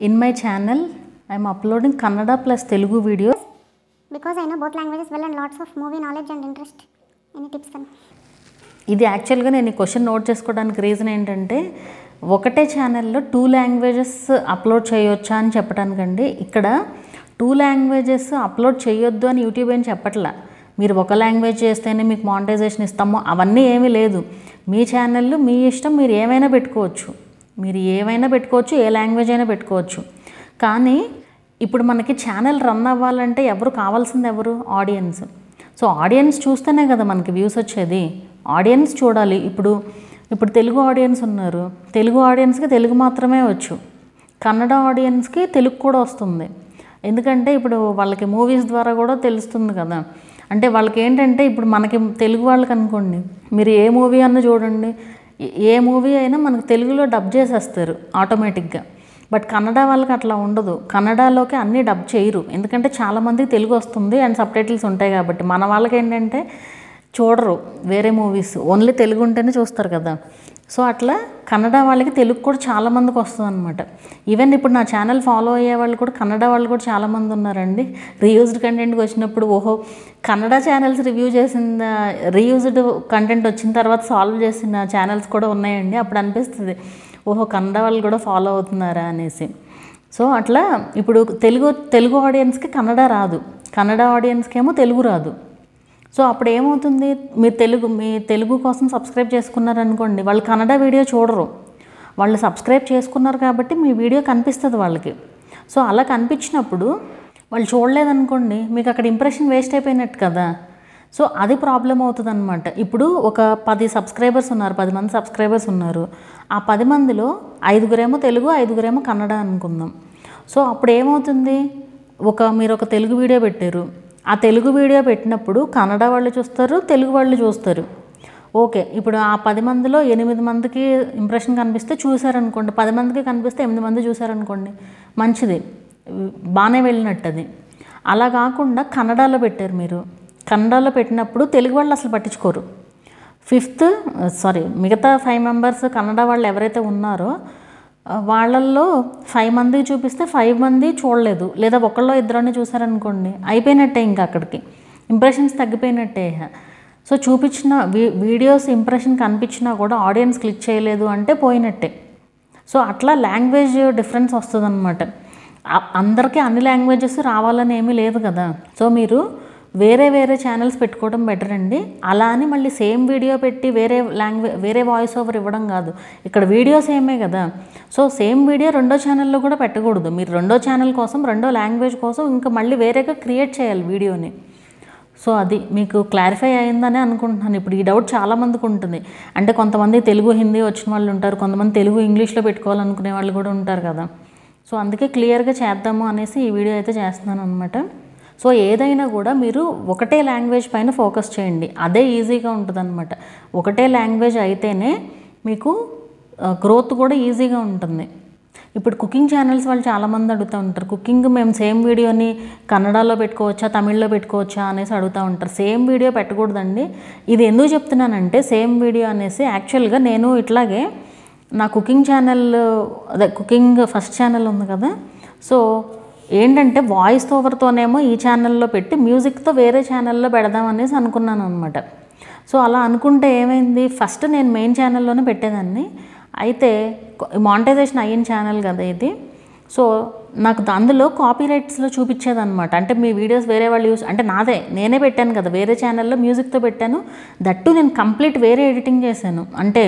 In my channel, I am uploading Kannada plus Telugu videos. Because I know both languages well and lots of movie knowledge and interest. Any tips then? ఇది యాక్చువల్గా నేను ఈ question note చేసుకోవడానికి reason ఏంటంటే ఒకటే ఛానల్లో 2 languages upload చేయొచ్చా అని చెప్పడానికండి. ఇక్కడ 2 లాంగ్వేజెస్ అప్లోడ్ చేయొద్దు అని యూట్యూబ్ ఏం చెప్పట్లా. మీరు ఒక లాంగ్వేజ్ చేస్తేనే మీకు మానిటైజేషన్ ఇస్తాము అవన్నీ ఏమీ లేదు. మీ ఛానల్లో మీ ఇష్టం, మీరు ఏమైనా పెట్టుకోవచ్చు, ఏ లాంగ్వేజ్ అయినా పెట్టుకోవచ్చు. కానీ ఇప్పుడు మనకి ఛానల్ రన్ అవ్వాలంటే కావాల్సింది ఎవరు? ఆడియన్స్. సో ఆడియన్స్ చూస్తేనే కదా మనకి వ్యూస్ వచ్చేది. ఆడియన్స్ చూడాలి. ఇప్పుడు తెలుగు ఆడియన్స్ ఉన్నారు, తెలుగు ఆడియన్స్కి తెలుగు మాత్రమే వచ్చు, కన్నడ ఆడియన్స్కి తెలుగు కూడా వస్తుంది. ఎందుకంటే ఇప్పుడు వాళ్ళకి మూవీస్ ద్వారా కూడా తెలుస్తుంది కదా. అంటే వాళ్ళకి ఏంటంటే ఇప్పుడు మనకి తెలుగు వాళ్ళకి అనుకోండి, మీరు ఏ మూవీ అన్నా చూడండి, ఏ మూవీ అయినా మనకు తెలుగులో డబ్ చేసేస్తారు ఆటోమేటిక్గా. బట్ కన్నడ వాళ్ళకి అట్లా ఉండదు. కన్నడలోకి అన్నీ డబ్ చేయరు, ఎందుకంటే చాలామందికి తెలుగు వస్తుంది అండ్ సబ్టైటిల్స్ ఉంటాయి కాబట్టి. మన వాళ్ళకి ఏంటంటే చూడరు వేరే మూవీస్, ఓన్లీ తెలుగు ఉంటేనే చూస్తారు కదా. సో అట్లా కన్నడ వాళ్ళకి తెలుగు కూడా చాలామందికి వస్తుంది అనమాట. ఈవెన్ ఇప్పుడు నా ఛానల్ ఫాలో అయ్యే వాళ్ళు కూడా కన్నడ వాళ్ళు కూడా చాలామంది ఉన్నారండి. రీయూజ్డ్ కంటెంట్కి వచ్చినప్పుడు కన్నడ ఛానల్స్ రీయూజ్డ్ కంటెంట్ వచ్చిన తర్వాత సాల్వ్ చేసిన ఛానల్స్ కూడా ఉన్నాయండి. అప్పుడు అనిపిస్తుంది కన్నడ వాళ్ళు కూడా ఫాలో అవుతున్నారా అనేసి. సో అట్లా ఇప్పుడు తెలుగు ఆడియన్స్కి కన్నడ రాదు, కన్నడ ఆడియన్స్కి ఏమో తెలుగు రాదు. సో అప్పుడు ఏమవుతుంది, మీ తెలుగు కోసం సబ్స్క్రైబ్ చేసుకున్నారనుకోండి, వాళ్ళు కన్నడ వీడియో చూడరు, వాళ్ళు సబ్స్క్రైబ్ చేసుకున్నారు కాబట్టి మీ వీడియో కనిపిస్తుంది వాళ్ళకి. సో అలా కనిపించినప్పుడు వాళ్ళు చూడలేదనుకోండి, మీకు అక్కడ ఇంప్రెషన్ వేస్ట్ అయిపోయినట్టు కదా. సో అది ప్రాబ్లం అవుతుంది అనమాట. ఇప్పుడు ఒక 10 సబ్స్క్రైబర్స్ ఉన్నారు, 10 మంది సబ్స్క్రైబర్స్ ఉన్నారు. ఆ 10 మందిలో 5 తెలుగు, 5 కన్నడ అనుకుందాం. సో అప్పుడు ఏమవుతుంది, మీరు ఒక తెలుగు వీడియో పెట్టారు, ఆ తెలుగు వీడియో పెట్టినప్పుడు కన్నడ వాళ్ళు చూస్తారు, తెలుగు వాళ్ళు చూస్తారు. ఓకే, ఇప్పుడు ఆ 10 మందిలో 8 మందికి ఇంప్రెషన్ కనిపిస్తే చూసారనుకోండి, 10 మందికి కనిపిస్తే 8 మంది చూసారనుకోండి, మంచిది, బాగానే వెళ్ళినట్టు. అది అలా కాకుండా కన్నడలో పెట్టారు మీరు, కన్నడలో పెట్టినప్పుడు తెలుగు వాళ్ళు అసలు పట్టించుకోరు. మిగతా 5 మెంబర్స్ కన్నడ వాళ్ళు ఎవరైతే ఉన్నారో వాళ్ళల్లో 5 మందికి చూపిస్తే 5 మంది చూడలేదు, లేదా ఒకళ్ళో ఇద్దరిని చూసారనుకోండి, అయిపోయినట్టే, ఇంకా అక్కడికి ఇంప్రెషన్స్ తగ్గిపోయినట్టే. సో చూపించిన వీడియోస్ ఇంప్రెషన్ కనిపించినా కూడా ఆడియన్స్ క్లిక్ చేయలేదు అంటే పోయినట్టే. సో అట్లా లాంగ్వేజ్ డిఫరెన్స్ వస్తుంది అనమాట. అందరికీ అన్ని లాంగ్వేజెస్ రావాలని ఏమీ లేదు కదా. సో మీరు వేరే ఛానల్స్ పెట్టుకోవడం బెటర్ అండి. అలా అని మళ్ళీ సేమ్ వీడియో పెట్టి వేరే వాయిస్ ఓవర్ ఇవ్వడం కాదు. ఇక్కడ వీడియో సేమే కదా. సో సేమ్ వీడియో రెండో ఛానల్లో కూడా పెట్టకూడదు. మీరు రెండో ఛానల్ కోసం, రెండో లాంగ్వేజ్ కోసం ఇంకా మళ్ళీ వేరేగా క్రియేట్ చేయాలి వీడియోని. సో అది మీకు క్లారిఫై అయిందని అనుకుంటున్నాను. ఇప్పుడు ఈ డౌట్ చాలామందికి ఉంటుంది. అంటే కొంతమంది తెలుగు, హిందీ వచ్చిన వాళ్ళు ఉంటారు, కొంతమంది తెలుగు, ఇంగ్లీష్లో పెట్టుకోవాలనుకునే వాళ్ళు కూడా ఉంటారు కదా. సో అందుకే క్లియర్గా చేద్దాము అనేసి ఈ వీడియో అయితే చేస్తున్నాను అనమాట. సో ఏదైనా కూడా మీరు ఒకటే లాంగ్వేజ్ పైన ఫోకస్ చేయండి, అదే ఈజీగా ఉంటుంది అనమాట. ఒకటే లాంగ్వేజ్ అయితేనే మీకు గ్రోత్ కూడా ఈజీగా ఉంటుంది. ఇప్పుడు కుకింగ్ ఛానల్స్ వాళ్ళు చాలామంది అడుగుతూ ఉంటారు, కుకింగ్ మేము సేమ్ వీడియోని కన్నడలో పెట్టుకోవచ్చా, తమిళ్లో పెట్టుకోవచ్చా అనేసి అడుగుతూ ఉంటారు. సేమ్ వీడియో పెట్టకూడదండి. ఇది ఎందుకు చెప్తున్నానంటే సేమ్ వీడియో అనేసి యాక్చువల్గా నేను ఇట్లాగే నా cooking channel, cooking first channel ఉంది కదా. సో ఏంటంటే వాయిస్ ఓవర్తోనేమో ఈ ఛానల్లో పెట్టి మ్యూజిక్తో వేరే ఛానల్లో పెడదాం అనేసి అనుకున్నాను అనమాట. సో అలా అనుకుంటే ఏమైంది, ఫస్ట్ నేను మెయిన్ ఛానల్లోనే పెట్టేదాన్ని. అయితే మానిటైజేషన్ అయిన ఛానల్ కదా ఇది. సో నాకు అందులో కాపీ రైట్స్లో చూపించేదన్నమాట. అంటే మీ వీడియోస్ వేరే వాళ్ళు అంటే నేనే పెట్టాను కదా, వేరే ఛానల్లో మ్యూజిక్తో పెట్టాను. దట్టు నేను కంప్లీట్ వేరే ఎడిటింగ్ చేశాను. అంటే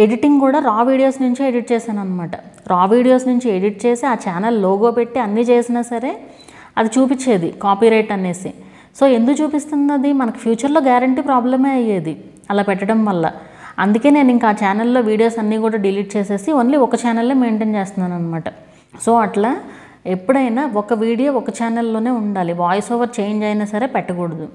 ఎడిటింగ్ కూడా రా వీడియోస్ నుంచే ఎడిట్ చేశాను అనమాట. రా వీడియోస్ నుంచి ఎడిట్ చేసి ఆ ఛానల్ లోగో పెట్టి అన్నీ చేసినా సరే అది చూపించేది కాపీరైట్ అనేసి. సో ఎందుకు చూపిస్తుంది, అది మనకు ఫ్యూచర్లో గ్యారంటీ ప్రాబ్లమే అయ్యేది అలా పెట్టడం వల్ల. అందుకే నేను ఇంకా ఆ ఛానల్లో వీడియోస్ అన్నీ కూడా డిలీట్ చేసేసి ఓన్లీ ఒక ఛానల్లో మెయింటైన్ చేస్తున్నాను అనమాట. సో అట్లా ఎప్పుడైనా ఒక వీడియో ఒక ఛానల్లోనే ఉండాలి, వాయిస్ ఓవర్ చేంజ్ అయినా సరే పెట్టకూడదు.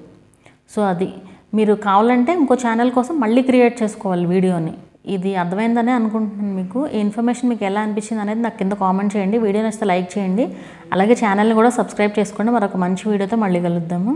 సో అది మీరు కావాలంటే ఇంకో ఛానల్ కోసం మళ్ళీ క్రియేట్ చేసుకోవాలి వీడియోని. ఇది అర్థమైందనే అనుకుంటున్నాను మీకు. ఈ ఇన్ఫర్మేషన్ మీకు ఎలా అనిపించింది అనేది నాకు కింద కామెంట్ చేయండి. వీడియో నచ్చితే లైక్ చేయండి, అలాగే ఛానల్ని కూడా సబ్స్క్రైబ్ చేసుకోండి. మరొక మంచి వీడియోతో మళ్ళీ కలుద్దాము.